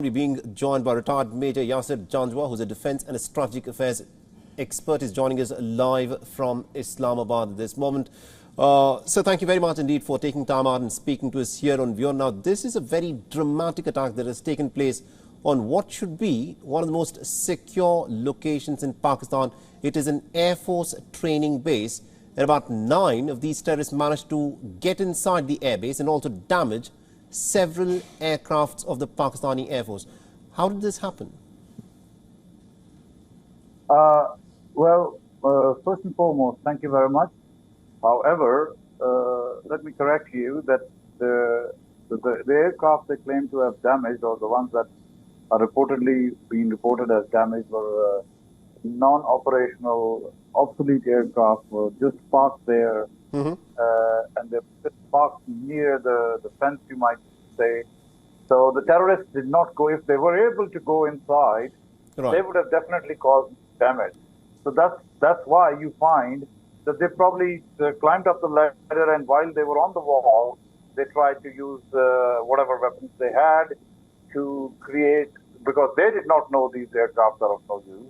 We're being joined by retired Major Yasir Janjwa, who's a defence and strategic affairs expert, is joining us live from Islamabad at this moment. So thank you very much indeed for taking time out and speaking to us here on WION. Now, this is a very dramatic attack that has taken place on what should be one of the most secure locations in Pakistan. It is an Air Force training base, and about 9 of these terrorists managed to get inside the airbase and also damage several aircrafts of the Pakistani Air Force. How did this happen? First and foremost, thank you very much. However, let me correct you that the aircraft they claim to have damaged, or the ones that are reportedly being reported as damaged, were non-operational, obsolete aircraft, were just parked there. And they're parked near the fence, you might say. So the terrorists did not go. If they were able to go inside, they would have definitely caused damage. So that's why you find that they probably climbed up the ladder, and while they were on the wall, they tried to use whatever weapons they had to create, because they did not know these aircraft are of no use.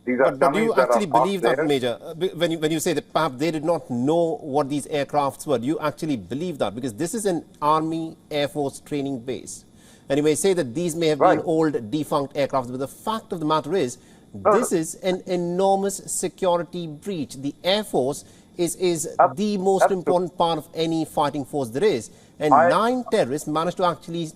But do you actually believe that, Major? When you say that perhaps they did not know what these aircrafts were, do you actually believe that? Because this is an Army Air Force training base. And you may say that these may have been old, defunct aircraft, but the fact of the matter is, this is an enormous security breach. The Air Force is the most important part of any fighting force there is. And 9 terrorists managed to actually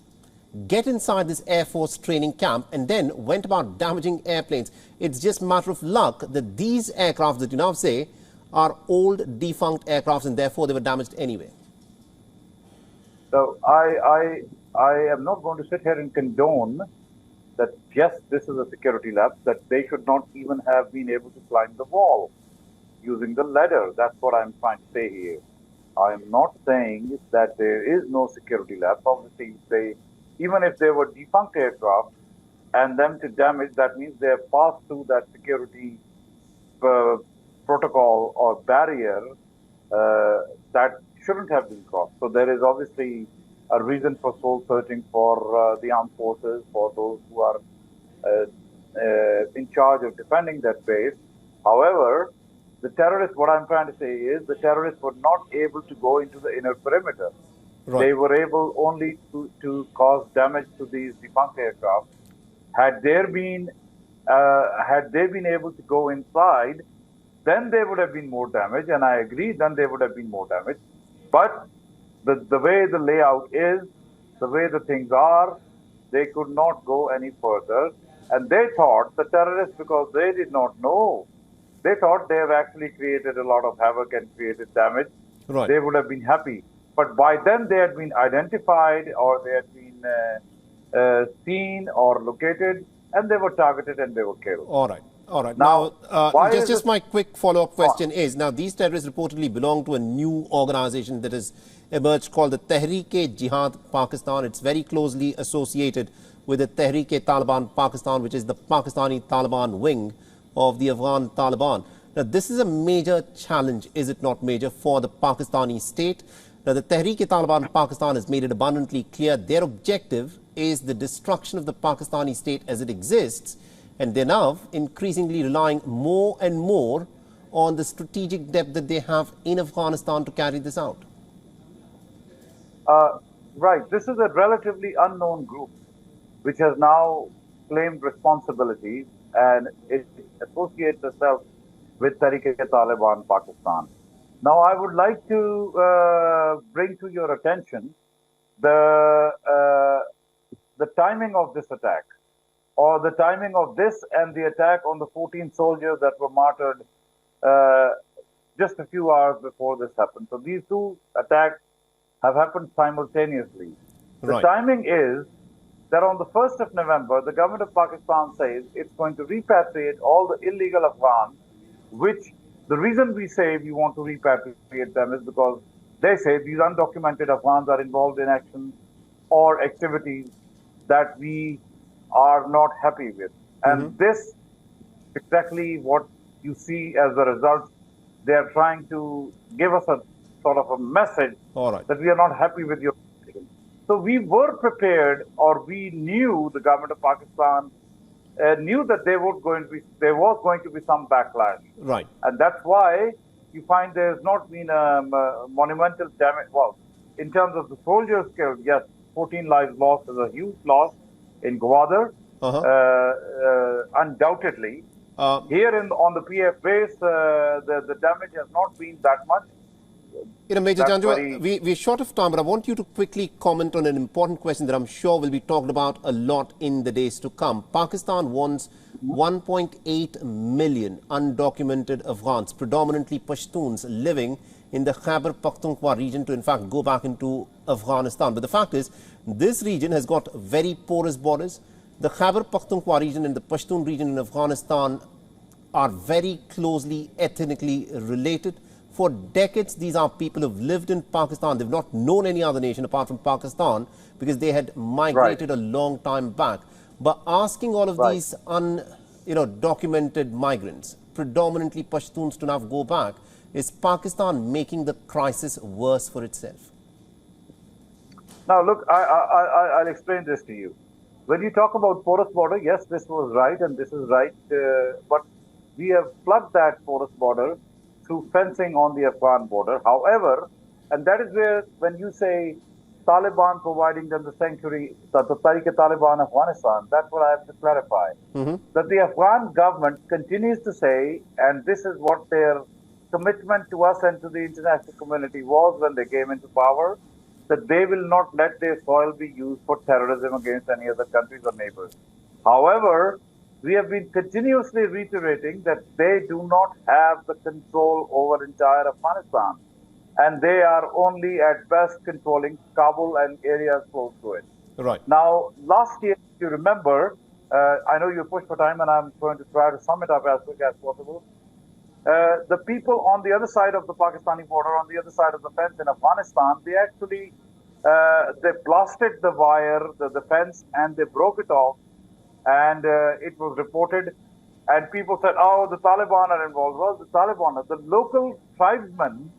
get inside this Air Force training camp and then went about damaging airplanes. It's just a matter of luck that these aircraft that you now say are old, defunct aircrafts, and therefore they were damaged anyway. So I am not going to sit here and condone that, yes, this is a security lapse, that they should not even have been able to climb the wall using the ladder. That's what I'm trying to say here. I am not saying that there is no security lapse. Obviously, even if they were defunct aircraft and them to damage, that means they have passed through that security protocol or barrier that shouldn't have been crossed. So there is obviously a reason for soul searching for the armed forces, for those who are in charge of defending that base. However, the terrorists, what I'm trying to say is, the terrorists were not able to go into the inner perimeter. They were able only to cause damage to these defunct aircraft. Had they been able to go inside, then there would have been more damage, and I agree, then there would have been more damage. But the way the layout is, the way the things are, they could not go any further. And they thought, the terrorists, because they did not know, they thought they have actually created a lot of havoc and created damage. They would have been happy. But by then they had been identified, or they had been seen or located, and they were targeted and they were killed. All right. Now, just my quick follow-up question is, now these terrorists reportedly belong to a new organization that has emerged called the Tehreek-e-jihad Pakistan. It's very closely associated with the Tehreek-e-Taliban Pakistan, which is the Pakistani Taliban wing of the Afghan Taliban. Now, this is a major challenge, is it not, Major, for the Pakistani state? Now, the Tehreek-e-Taliban Pakistan has made it abundantly clear their objective is the destruction of the Pakistani state as it exists, and they're now increasingly relying more and more on the strategic depth that they have in Afghanistan to carry this out. Right. This is a relatively unknown group which has now claimed responsibility, and it associates itself with Tehreek-e-Taliban Pakistan. Now, I would like to bring to your attention the timing of this attack, or the timing of this and the attack on the 14 soldiers that were martyred just a few hours before this happened. So these two attacks have happened simultaneously. The timing is that on the 1st of November, the government of Pakistan says it's going to repatriate all the illegal Afghans, which the reason we say we want to repatriate them is because they say these undocumented Afghans are involved in actions or activities that we are not happy with. And this is exactly what you see as the result. They are trying to give us a sort of a message that we are not happy with your position. So we were prepared, or we knew, the government of Pakistan knew that there was going to be some backlash. Right. And that's why you find there has not been a monumental damage. Well, in terms of the soldiers killed, yes, 14 lives lost is a huge loss in Gwadar, undoubtedly. Here on the PF base, the damage has not been that much. Major Janjua, we're short of time, but I want you to quickly comment on an important question that I'm sure will be talked about a lot in the days to come. Pakistan wants 1.8 million undocumented Afghans, predominantly Pashtuns, living in the Khyber Pakhtunkhwa region to, in fact, go back into Afghanistan. But the fact is, this region has got very porous borders. The Khyber Pakhtunkhwa region and the Pashtun region in Afghanistan are very closely ethnically related. For decades, these are people who have lived in Pakistan. They've not known any other nation apart from Pakistan because they had migrated a long time back. But asking all of these documented migrants, predominantly Pashtuns, to now go back, is Pakistan making the crisis worse for itself? Now, look, I'll explain this to you. When you talk about porous border, yes, this was right and this is right. But we have plugged that porous border through fencing on the Afghan border. However, and that is where, when you say Taliban providing them the sanctuary, the Tehreek-e-Taliban Afghanistan, that's what I have to clarify. That the Afghan government continues to say, and this is what their commitment to us and to the international community was when they came into power, that they will not let their soil be used for terrorism against any other countries or neighbors. However, we have been continuously reiterating that they do not have the control over entire Afghanistan, and they are only at best controlling Kabul and areas close to it. Right. Now, last year, if you remember, I know you're pushed for time, and I'm going to try to sum it up as quick as possible. The people on the other side of the Pakistani border, on the other side of the fence in Afghanistan, they actually they blasted the wire, the fence, and they broke it off. And it was reported, and people said, oh, the Taliban are involved. Well, the Taliban are the local tribesmen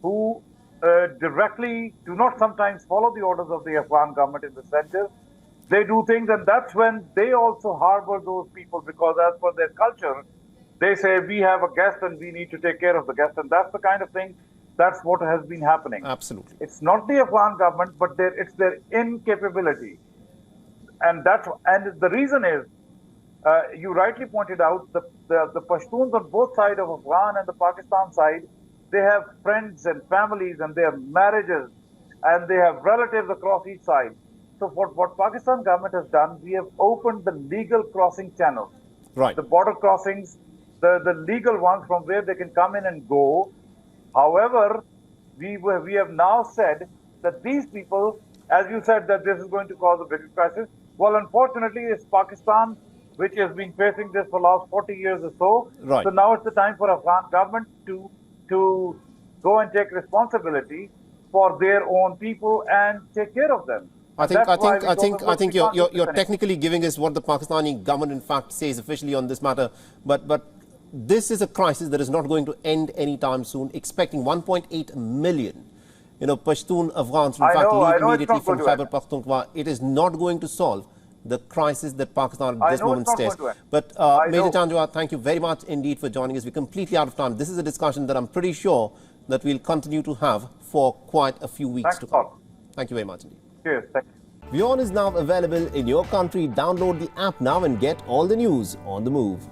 who directly do not sometimes follow the orders of the Afghan government in the center. They do things, and that's when they also harbor those people, because as per their culture, they say, we have a guest and we need to take care of the guest. And that's the kind of thing, that's what has been happening. Absolutely. It's not the Afghan government, but it's their incapability. And the reason is, you rightly pointed out, the Pashtuns on both sides of Afghan and the Pakistan side, they have friends and families, and they have marriages, and they have relatives across each side. So what Pakistan government has done, we have opened the legal crossing channels. Right. The border crossings, the legal ones from where they can come in and go. However, we have now said that these people, as you said, that this is going to cause a bigger crisis. Well, unfortunately, it's Pakistan which has been facing this for the last 40 years or so. Right. So now it's the time for Afghan government to go and take responsibility for their own people and take care of them. I think you're technically giving us what the Pakistani government in fact says officially on this matter, but this is a crisis that is not going to end anytime soon. Expecting 1.8 million, Pashtun Afghans, in fact, leave immediately from Khyber Pakhtunkhwa. It is not going to solve the crisis that Pakistan at this moment stares. But Major Janjua, thank you very much indeed for joining us. We're completely out of time. This is a discussion that I'm pretty sure that we'll continue to have for quite a few weeks to come. Thank you very much indeed. Cheers. Thank you. WION is now available in your country. Download the app now and get all the news on the move.